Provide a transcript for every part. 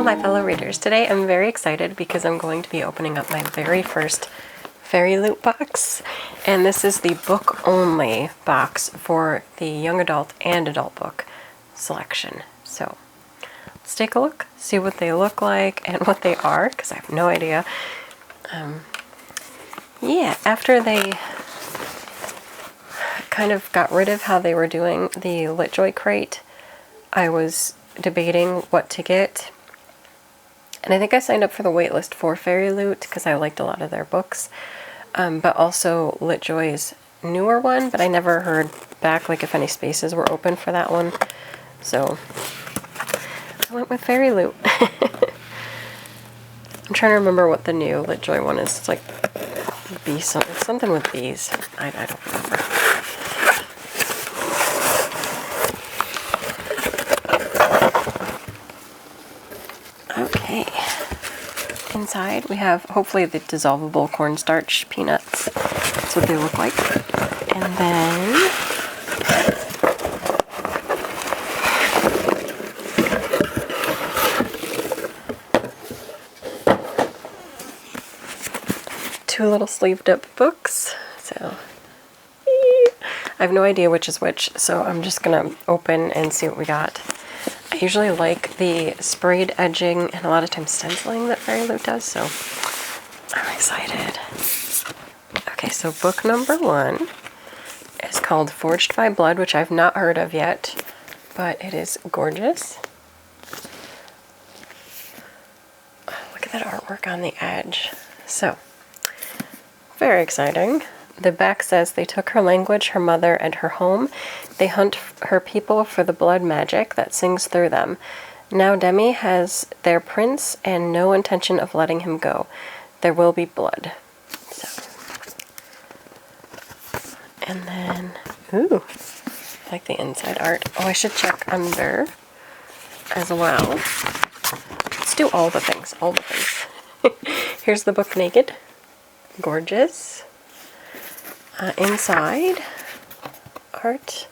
Hello my fellow readers. Today I'm very excited because I'm going to be opening up my very first FairyLoot box. And this is the book only box for the young adult and adult book selection. So let's take a look, see what they look like and what they are, because I have no idea. Yeah, after they kind of got rid of how they were doing the LitJoy crate, I was debating what to get. And I think I signed up for the waitlist for FairyLoot because I liked a lot of their books, but also LitJoy's newer one, but I never heard back like if any spaces were open for that one. So I went with FairyLoot. I'm trying to remember what the new LitJoy one is. It's like bees, something with bees. I don't remember. Okay. Inside we have hopefully the dissolvable cornstarch peanuts. That's what they look like. And then two little sleeved up books. So I have no idea which is which, so I'm just gonna open and see what we got. I usually like the sprayed edging and a lot of times stenciling that FairyLoot does, so I'm excited. Okay, so book number 1 is called Forged by Blood, which I've not heard of yet, but it is gorgeous. Look at that artwork on the edge. So, very exciting. The back says, they took her language, her mother, and her home. They hunt her people for the blood magic that sings through them. Now Demi has their prince and no intention of letting him go. There will be blood. So. And then, ooh, I like the inside art. Oh, I should check under as well. Let's do all the things, all the things. Here's the book naked. Gorgeous. Inside art.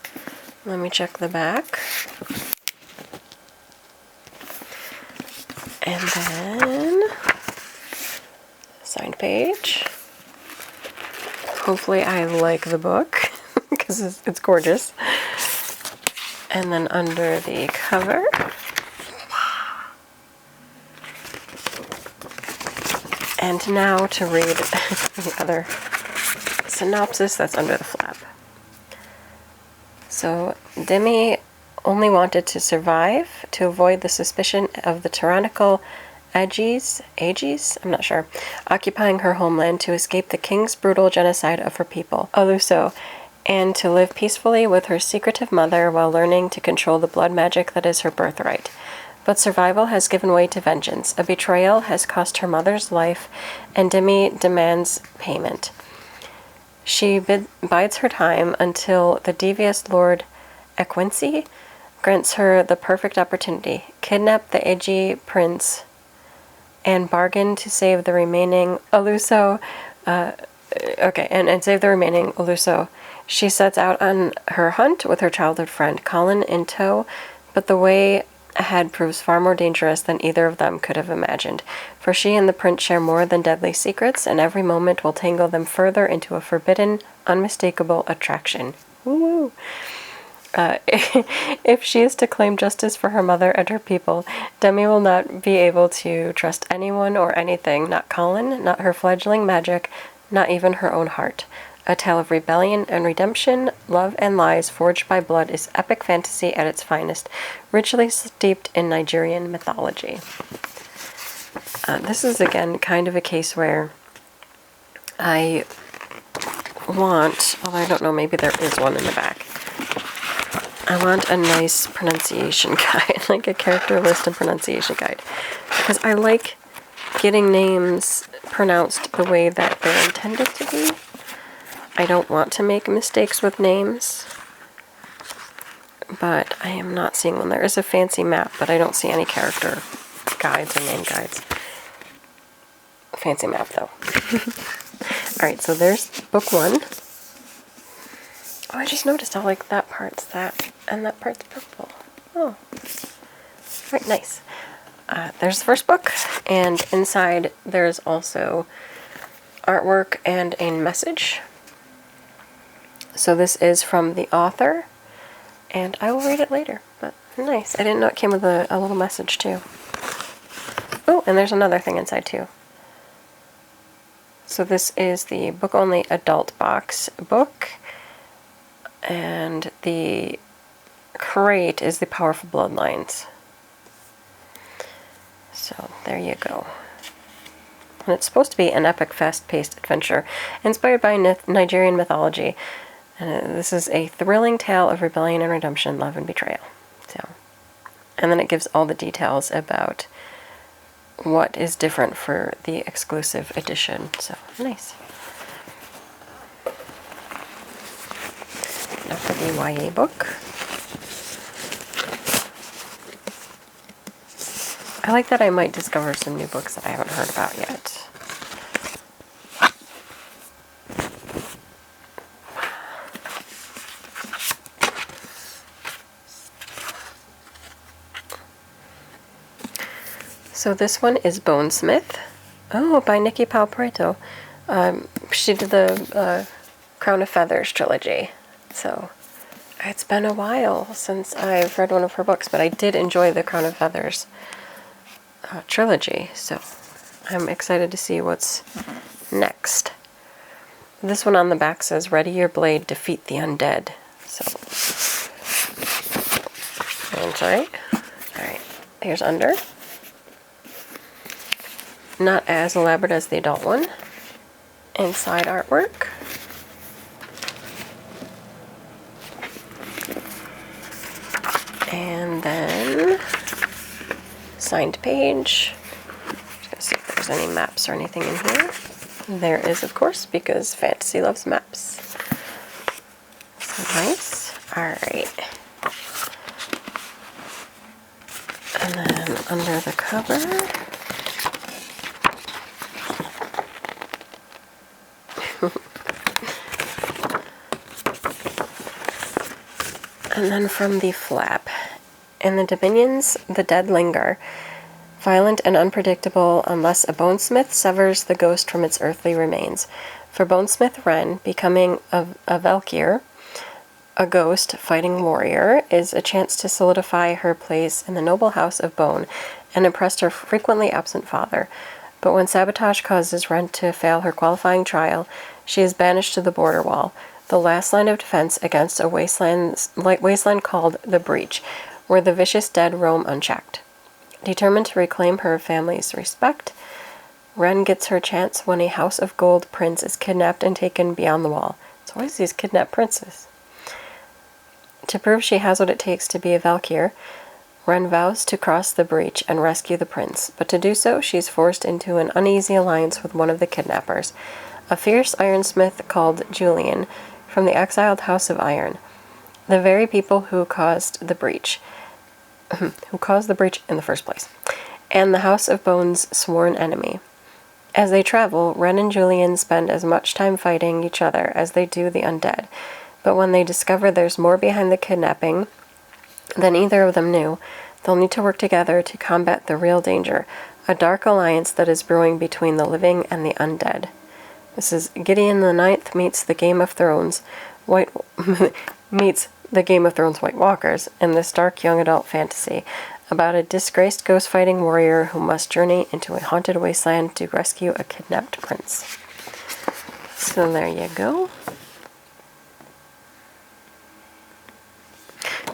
Let me check the back. And then signed page. Hopefully I like the book because it's gorgeous. And then under the cover, and now to read the other synopsis that's under the flap. So, Demi only wanted to survive to avoid the suspicion of the tyrannical Aegis, I'm not sure, occupying her homeland, to escape the king's brutal genocide of her people, Aluso, and to live peacefully with her secretive mother while learning to control the blood magic that is her birthright. But survival has given way to vengeance. A betrayal has cost her mother's life, and Demi demands payment. She bides her time until the devious Lord Equincy grants her the perfect opportunity. Kidnap the Aegi prince and bargain to save the remaining Aluso. And save the remaining Aluso. She sets out on her hunt with her childhood friend Colin in tow, but the way ahead proves far more dangerous than either of them could have imagined, for she and the prince share more than deadly secrets, and every moment will tangle them further into a forbidden, unmistakable attraction. Woo! If she is to claim justice for her mother and her people, Demi will not be able to trust anyone or anything, not Colin, not her fledgling magic, not even her own heart. A tale of rebellion and redemption, love and lies forged by blood is epic fantasy at its finest, richly steeped in Nigerian mythology. This is, again, kind of a case where I want, although I don't know, maybe there is one in the back. I want a nice pronunciation guide, like a character list and pronunciation guide, because I like getting names pronounced the way that they're intended to be. I don't want to make mistakes with names, but I am not seeing one. There is a fancy map, but I don't see any character guides or name guides. Fancy map, though. Alright, so there's book 1. Oh, I just noticed how, like, that part's that, and that part's purple. Oh. Alright, nice. there's the first book, and inside there's also artwork and a message. So this is from the author, and I will read it later, but nice. I didn't know it came with a little message too. Oh, and there's another thing inside too. So this is the book-only adult box book, and the crate is the Powerful Bloodlines. So there you go. And it's supposed to be an epic, fast-paced adventure inspired by Nigerian mythology. And this is a thrilling tale of rebellion and redemption, love and betrayal. So, and then it gives all the details about what is different for the exclusive edition. So nice. Now for the YA book. I like that I might discover some new books that I haven't heard about yet. So this one is Bonesmith. Oh, by Nikki Palpareto. She did the Crown of Feathers trilogy. So it's been a while since I've read one of her books, but I did enjoy the Crown of Feathers trilogy. So I'm excited to see what's next. This one on the back says, "Ready your blade, defeat the undead." So, inside. Alright, here's under. Not as elaborate as the adult one. Inside artwork. And then signed page. Just gonna see if there's any maps or anything in here. There is, of course, because fantasy loves maps. So nice. Alright. And then under the cover, and then from the flap, in the Dominions, the dead linger, violent and unpredictable unless a bonesmith severs the ghost from its earthly remains. For Bonesmith Wren, becoming a Valkyr, a ghost fighting warrior, is a chance to solidify her place in the noble house of Bone and impress her frequently absent father. But when sabotage causes Wren to fail her qualifying trial, she is banished to the border wall, the last line of defense against a wasteland called the Breach, where the vicious dead roam unchecked. Determined to reclaim her family's respect, Wren gets her chance when a House of Gold prince is kidnapped and taken beyond the wall. It's always these kidnapped princes. To prove she has what it takes to be a Valkyr, Wren vows to cross the breach and rescue the prince, but to do so she is forced into an uneasy alliance with one of the kidnappers, a fierce ironsmith called Julian, from the exiled House of Iron, the very people who caused the breach in the first place, and the House of Bone's sworn enemy. As they travel, Wren and Julian spend as much time fighting each other as they do the undead, but when they discover there's more behind the kidnapping than either of them knew, they'll need to work together to combat the real danger, a dark alliance that is brewing between the living and the undead. This is Gideon the Ninth meets the Game of Thrones White Walkers in this dark young adult fantasy about a disgraced ghost-fighting warrior who must journey into a haunted wasteland to rescue a kidnapped prince. So there you go.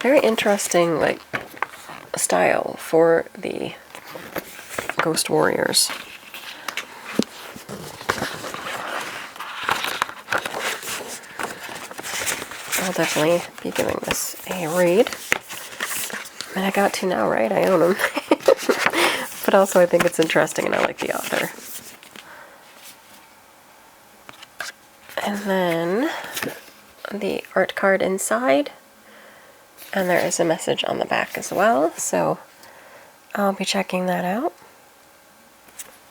Very interesting, style for the Ghost Warriors. I'll definitely be giving this a read. I mean, I got to now, right? I own them. But also I think it's interesting and I like the author. And then the art card inside. And there is a message on the back as well, so I'll be checking that out.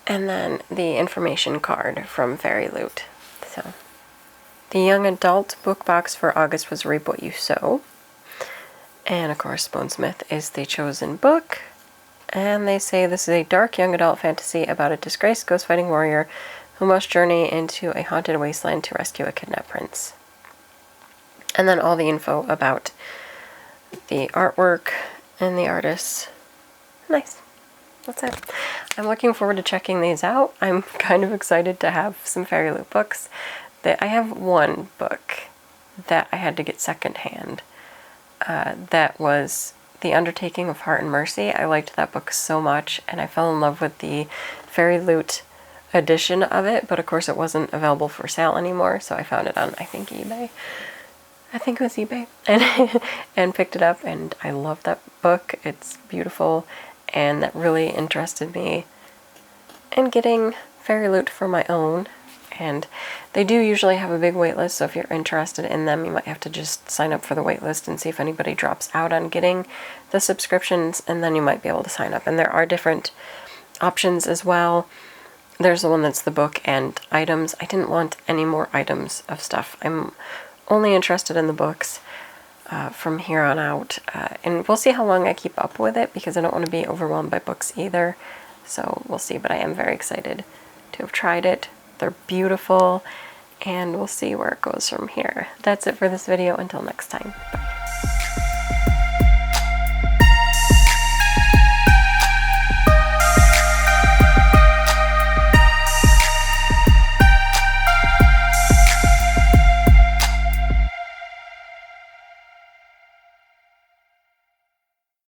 And then the information card from FairyLoot. So, the young adult book box for August was Reap What You Sow. And of course, Bonesmith is the chosen book. And they say this is a dark young adult fantasy about a disgraced ghost-fighting warrior who must journey into a haunted wasteland to rescue a kidnapped prince. And then all the info about the artwork and the artists. Nice. That's it. I'm looking forward to checking these out. I'm kind of excited to have some FairyLoot books. I have one book that I had to get secondhand. That was The Undertaking of Heart and Mercy. I liked that book so much, and I fell in love with the FairyLoot edition of it, but of course it wasn't available for sale anymore, so I found it on, I think, eBay. I think it was eBay. And picked it up, and I love that book. It's beautiful, and that really interested me in getting FairyLoot for my own. And they do usually have a big wait list, so if you're interested in them, you might have to just sign up for the wait list and see if anybody drops out on getting the subscriptions, and then you might be able to sign up. And there are different options as well. There's the one that's the book and items. I didn't want any more items of stuff. I'm only interested in the books from here on out. And we'll see how long I keep up with it, because I don't want to be overwhelmed by books either. So we'll see, but I am very excited to have tried it. They're beautiful, and we'll see where it goes from here. That's it for this video. Until next time. Bye.